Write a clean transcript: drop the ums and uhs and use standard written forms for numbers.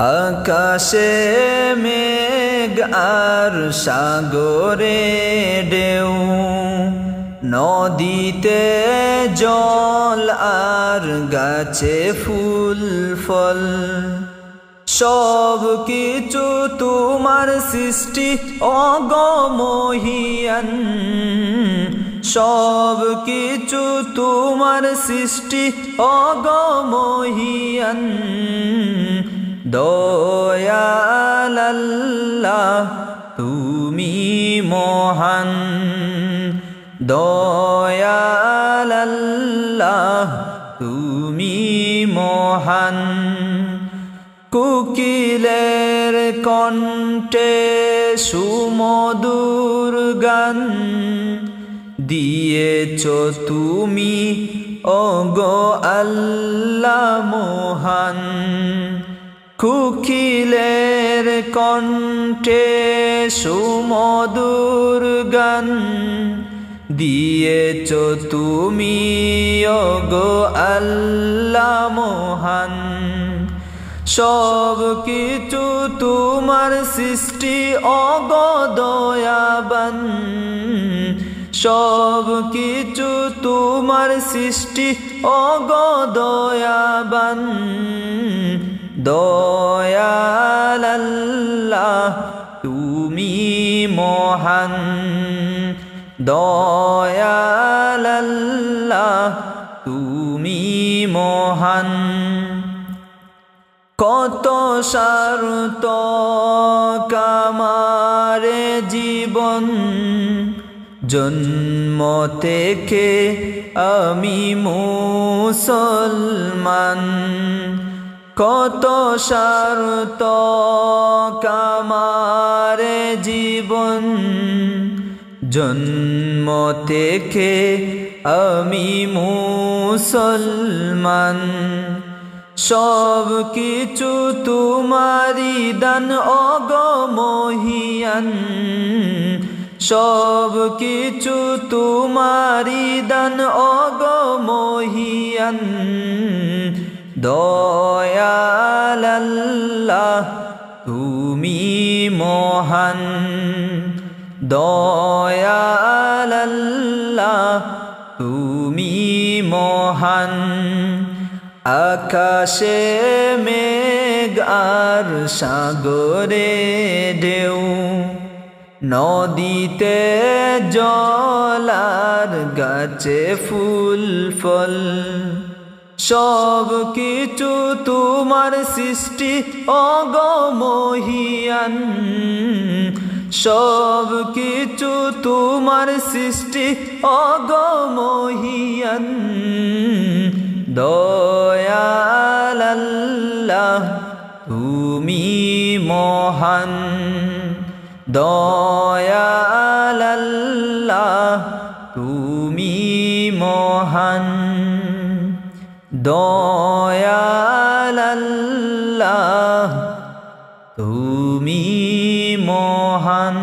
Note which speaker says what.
Speaker 1: আকাশে মেঘ আর সাগরে ঢেউ, নদীতে জল আর গাছে ফুল ফল, সব কিছু তোমার সৃষ্টি অগমহিয়ান। সব কিছু তোমার সৃষ্টি অগমহিয়ান। দয়াল আল্লাহ তুমি মহান, দয়াল আল্লাহ তুমি মহান। কোকিলের কণ্ঠে সুমধুর গান দিয়েছ তুমি ওগো আল্লাহ মহান। কোকিলের কণ্ঠে সুমধুর গান দিয়েছ তুমি ওগো আল্লাহ মহান। সব কিছু তোমার সৃষ্টি অগদয়াবান। সব কিছু তোমার সৃষ্টি অগদয়াবান। দয়াল আল্লাহ তুমি মহান, দয়াল আল্লাহ তুমি মহান। কত সার্থক আমার জীবন, জন্ম থেকে আমি মুসলমান। কত সার্থক আমার জীবন, জন্ম থেকে আমি মুসলমান। সব কিছু তোমারি দান অগমহিয়ান। সব কিছু তোমারি দান অগমহিয়ান। দয়াল আল্লাহ তুমি মহান, দয়াল আল্লাহ তুমি মহান। আকাশে মেঘ আর সাগরে ঢেউ, নদীতে জল আর গাছে ফুল ফল, সব কিছু তোমার সৃষ্টি অগমহিয়ান। সব কিছু তোমার সৃষ্টি অগমহিয়ান। দয়াল আল্লাহ তুমি মহান, দয়াল আল্লাহ তুমি মহান। দয়াল আল্লাহ তুমি মহান।